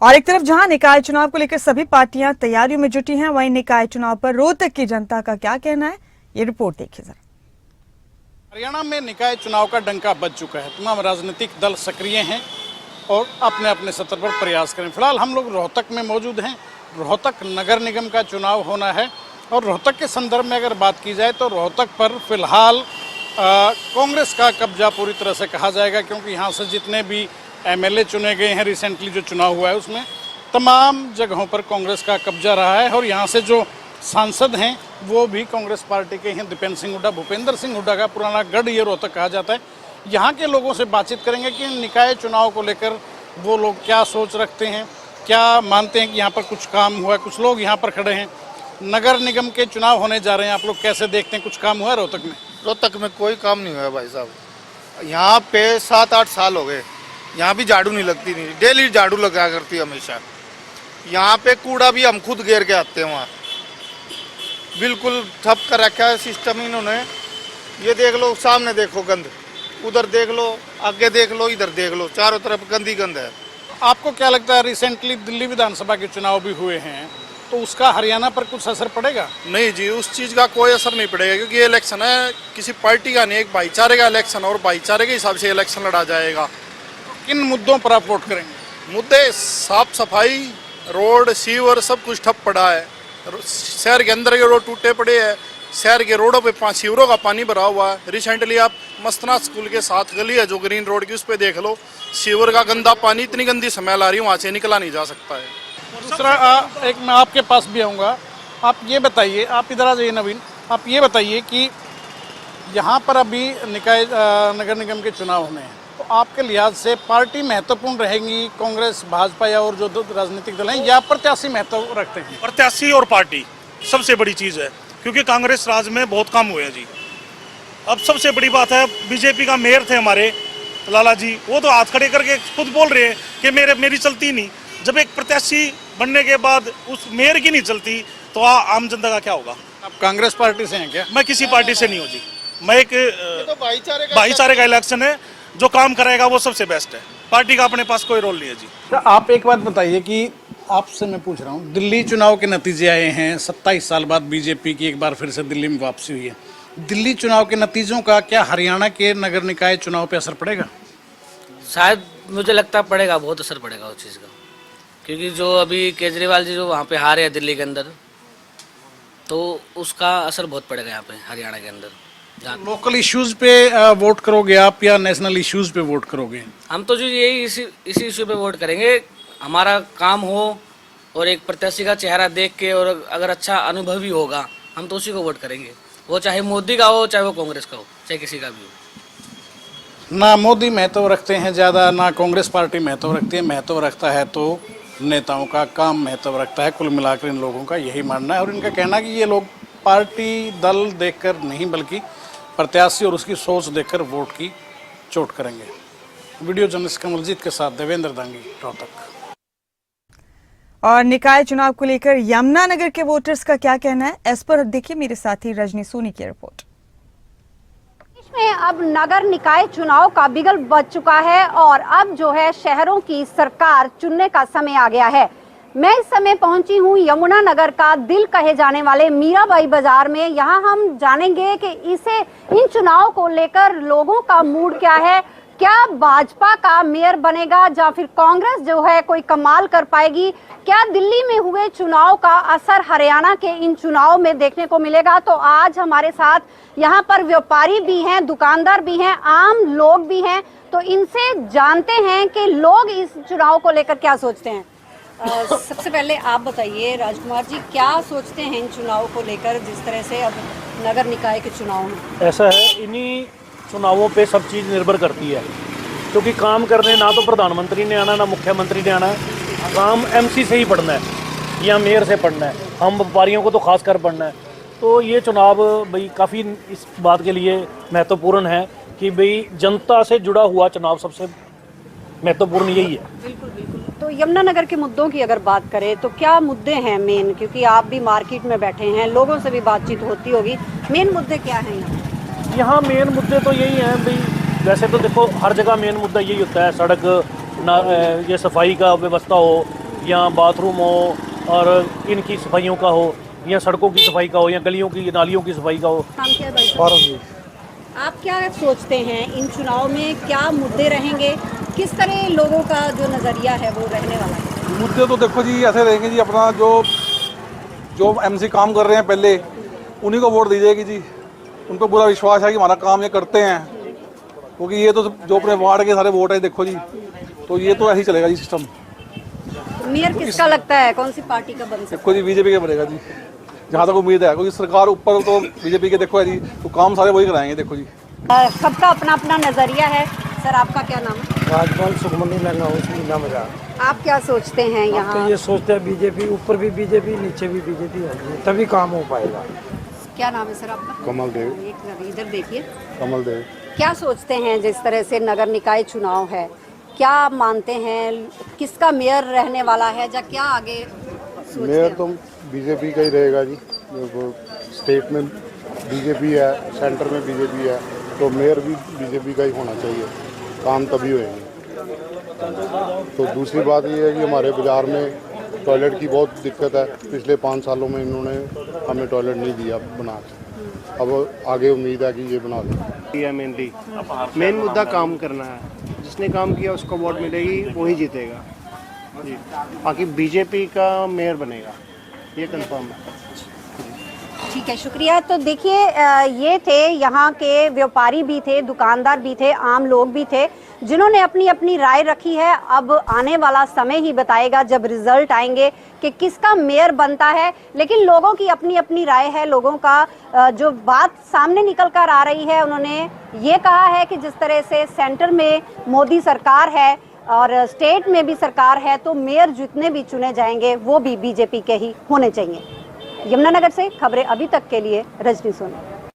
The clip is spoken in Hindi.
और एक तरफ जहां निकाय चुनाव को लेकर सभी पार्टियां तैयारियों में जुटी हैं, वहीं निकाय चुनाव पर रोहतक की जनता का क्या कहना है, ये रिपोर्ट देखिए जरा। हरियाणा में निकाय चुनाव का डंका बज चुका है। तमाम राजनीतिक दल सक्रिय हैं और अपने अपने स्तर पर प्रयास करें। फिलहाल हम लोग रोहतक में मौजूद हैं। रोहतक नगर निगम का चुनाव होना है और रोहतक के संदर्भ में अगर बात की जाए तो रोहतक पर फिलहाल कांग्रेस का कब्जा पूरी तरह से कहा जाएगा, क्योंकि यहाँ से जितने भी एमएलए चुने गए हैं, रिसेंटली जो चुनाव हुआ है उसमें तमाम जगहों पर कांग्रेस का कब्जा रहा है। और यहाँ से जो सांसद हैं वो भी कांग्रेस पार्टी के हैं। दीपेंद्र सिंह हुड्डा, भूपेंद्र सिंह हुड्डा का पुराना गढ़ ये रोहतक कहा जाता है। यहाँ के लोगों से बातचीत करेंगे कि निकाय चुनाव को लेकर वो लोग क्या सोच रखते हैं, क्या मानते हैं कि यहाँ पर कुछ काम हुआ है। कुछ लोग यहाँ पर खड़े हैं। नगर निगम के चुनाव होने जा रहे हैं, आप लोग कैसे देखते हैं? कुछ काम हुआ है रोहतक में? रोहतक में कोई काम नहीं हुआ भाई साहब। यहाँ पे 7-8 साल हो गए, यहाँ भी झाड़ू नहीं लगती थी। डेली झाड़ू लगा करती हमेशा। यहाँ पे कूड़ा भी हम खुद घेर के आते हैं। वहाँ बिल्कुल ठप कर रखा है सिस्टम इन्होंने। ये देख लो, सामने देखो गंद, उधर देख लो, आगे देख लो, इधर देख लो, चारों तरफ गंद ही गंद है। आपको क्या लगता है, रिसेंटली दिल्ली विधानसभा के चुनाव भी हुए हैं, तो उसका हरियाणा पर कुछ असर पड़ेगा? नहीं जी, उस चीज़ का कोई असर नहीं पड़ेगा, क्योंकि ये इलेक्शन है किसी पार्टी का नहीं, एक भाईचारे का इलेक्शन और भाईचारे के हिसाब से इलेक्शन लड़ा जाएगा। किन मुद्दों पर आप वोट करेंगे? मुद्दे साफ सफाई, रोड, सीवर, सब कुछ ठप पड़ा है। शहर के अंदर के रोड टूटे पड़े हैं। शहर के रोडों पे सीवरों का पानी भरा हुआ है। रिसेंटली आप मस्तना स्कूल के साथ गली है जो ग्रीन रोड की, उस पर देख लो, सीवर का गंदा पानी, इतनी गंदी स्मेल आ रही है, वहाँ से निकला नहीं जा सकता है। दूसरा एक मैं आपके पास भी आऊँगा। आप ये बताइए, आप इधर आ जाइए नवीन, आप ये बताइए कि यहाँ पर अभी निकाय नगर निगम के चुनाव होने हैं, तो आपके लिहाज से पार्टी महत्वपूर्ण रहेंगी, कांग्रेस, भाजपा या और जो राजनीतिक दल हैं, या प्रत्याशी महत्व रखते हैं? प्रत्याशी और पार्टी सबसे बड़ी चीज़ है, क्योंकि कांग्रेस राज में बहुत कम हुए हैं जी। अब सबसे बड़ी बात है, बीजेपी का मेयर थे हमारे लाला जी, वो तो हाथ खड़े करके खुद बोल रहे हैं कि मेरी चलती नहीं। जब एक प्रत्याशी बनने के बाद उस मेयर की नहीं चलती तो आम जनता का क्या होगा? आप कांग्रेस पार्टी से हैं क्या? मैं किसी पार्टी से नहीं हूँ जी। मैं एक तो भाईचारे का इलेक्शन है, जो काम करेगा वो सबसे बेस्ट है। पार्टी का अपने पास कोई रोल नहीं है जी। तो आप एक बात बताइए कि आपसे मैं पूछ रहा हूँ, दिल्ली चुनाव के नतीजे आए हैं, 27 साल बाद बीजेपी की एक बार फिर से दिल्ली में वापसी हुई है। दिल्ली चुनाव के नतीजों का क्या हरियाणा के नगर निकाय चुनाव पे असर पड़ेगा? शायद मुझे लगता पड़ेगा, बहुत असर पड़ेगा उस चीज़ का, क्योंकि जो अभी केजरीवाल जी जो वहाँ पे हारे हैं दिल्ली के अंदर, तो उसका असर बहुत पड़ेगा यहाँ पे हरियाणा के अंदर। लोकल इश्यूज पे वोट करोगे आप या नेशनल इश्यूज पे वोट करोगे? हम तो जो यही इसी इशू पे वोट करेंगे। हमारा काम हो और एक प्रत्याशी का चेहरा देख के, और अगर अच्छा अनुभवी होगा हम तो उसी को वोट करेंगे। वो चाहे मोदी का हो, चाहे वो कांग्रेस का हो, चाहे किसी का भी हो। ना मोदी महत्व रखते हैं ज़्यादा, ना कांग्रेस पार्टी महत्व रखती है। महत्व रखता है तो नेताओं का काम महत्व रखता है। कुल मिलाकर इन लोगों का यही मानना है और इनका कहना है कि ये लोग पार्टी दल देखकर नहीं, बल्कि प्रत्याशी और उसकी सोच देखकर वोट की चोट करेंगे। वीडियो जर्नलिस्ट कमलजीत के साथ देवेंद्र दांगी, रोहतक। और निकाय चुनाव को लेकर यमुनानगर के वोटर्स का क्या कहना है, इस पर देखिए मेरे साथी रजनी सोनी की रिपोर्ट। में अब नगर निकाय चुनाव का बिगल बज चुका है और अब जो है शहरों की सरकार चुनने का समय आ गया है। मैं इस समय पहुंची हूं यमुनानगर का दिल कहे जाने वाले मीराबाई बाजार में। यहां हम जानेंगे कि इन चुनाव को लेकर लोगों का मूड क्या है। क्या भाजपा का मेयर बनेगा या फिर कांग्रेस जो है कोई कमाल कर पाएगी? क्या दिल्ली में हुए चुनाव का असर हरियाणा के इन चुनाव में देखने को मिलेगा? तो आज हमारे साथ यहाँ पर व्यापारी भी हैं, दुकानदार भी हैं, आम लोग भी हैं, तो इनसे जानते हैं कि लोग इस चुनाव को लेकर क्या सोचते हैं। सबसे पहले आप बताइए राजकुमार जी, क्या सोचते हैं इन चुनाव को लेकर, जिस तरह से अब नगर निकाय के चुनाव में? ऐसा है, इन्हीं चुनावों पे सब चीज़ निर्भर करती है, क्योंकि काम करने ना तो प्रधानमंत्री ने आना, ना मुख्यमंत्री ने आना। काम एमसी से ही पढ़ना है या मेयर से पढ़ना है, हम व्यापारियों को तो खास कर पढ़ना है। तो ये चुनाव भाई काफ़ी इस बात के लिए महत्वपूर्ण है कि भाई जनता से जुड़ा हुआ चुनाव सबसे महत्वपूर्ण यही है। बिल्कुल बिल्कुल। तो यमुनानगर के मुद्दों की अगर बात करें तो क्या मुद्दे हैं मेन, क्योंकि आप भी मार्केट में बैठे हैं, लोगों से भी बातचीत होती होगी, मेन मुद्दे क्या हैं यहाँ? मेन मुद्दे तो यही हैं भाई, वैसे तो देखो हर जगह मेन मुद्दा यही होता है, सड़क ना, ये सफाई का व्यवस्था हो, या बाथरूम हो और इनकी सफाइयों का हो, या सड़कों की सफाई का हो, या गलियों की नालियों की सफाई का हो। नाम क्या है भाई साहब? आप क्या सोचते हैं इन चुनाव में क्या मुद्दे रहेंगे, किस तरह लोगों का जो नज़रिया है वो रहने वाला है? मुद्दे तो देखो जी ऐसे रहेंगे जी, अपना जो एमसी काम कर रहे हैं पहले उन्हीं को वोट दीजिएगी जी। उन पर पूरा विश्वास है कि हमारा काम ये करते हैं, क्योंकि ये तो जो अपने वार्ड के सारे वोट है देखो जी, तो ये तो ऐसे ही चलेगा जी सिस्टम। मेयर किसका लगता है, कौन सी पार्टी का बन सकता देखो जी बीजेपी के बनेगा जी, जहाँ तक उम्मीद है, क्योंकि सरकार ऊपर तो बीजेपी के देखो है जी, तो काम सारे वही कराएंगे देखो जी। सबका अपना अपना नज़रिया है। सर आपका क्या नाम है? राजपाल सुखमनी लंगा मीना बाजार। आप क्या सोचते हैं यहाँ? तो ये सोचते हैं बीजेपी, ऊपर भी बीजेपी नीचे भी बीजेपी होगी तभी काम हो पाएगा। क्या नाम है सर आपका? कमल देव। एक इधर देखिए। कमल देव। क्या सोचते हैं जिस तरह से नगर निकाय चुनाव है, क्या मानते हैं किसका मेयर रहने वाला है, या क्या आगे सोचते मेयर हैं? तो बीजेपी का ही रहेगा जी। स्टेट में बीजेपी है, सेंटर में बीजेपी है, तो मेयर भी बीजेपी का ही होना चाहिए, काम तभी होएंगे। तो दूसरी बात ये है कि हमारे बाज़ार में टॉयलेट की बहुत दिक्कत है। पिछले 5 सालों में इन्होंने हमें टॉयलेट नहीं दिया बना के, अब आगे उम्मीद है कि ये बना दें। मेन मुद्दा काम करना है, जिसने काम किया उसको वोट मिलेगी, वही जीतेगा जी। बाकी बीजेपी का मेयर बनेगा, ये कंफर्म है। ठीक है, शुक्रिया। तो देखिए ये थे यहाँ के व्यापारी भी थे, दुकानदार भी थे, आम लोग भी थे, जिन्होंने अपनी अपनी राय रखी है। अब आने वाला समय ही बताएगा जब रिजल्ट आएंगे कि किसका मेयर बनता है, लेकिन लोगों की अपनी अपनी राय है। लोगों का जो बात सामने निकल कर आ रही है, उन्होंने ये कहा है कि जिस तरह से सेंटर में मोदी सरकार है और स्टेट में भी सरकार है, तो मेयर जितने भी चुने जाएंगे वो भी बीजेपी के ही होने चाहिए। यमुनानगर से खबरें अभी तक के लिए रजनी सोनी।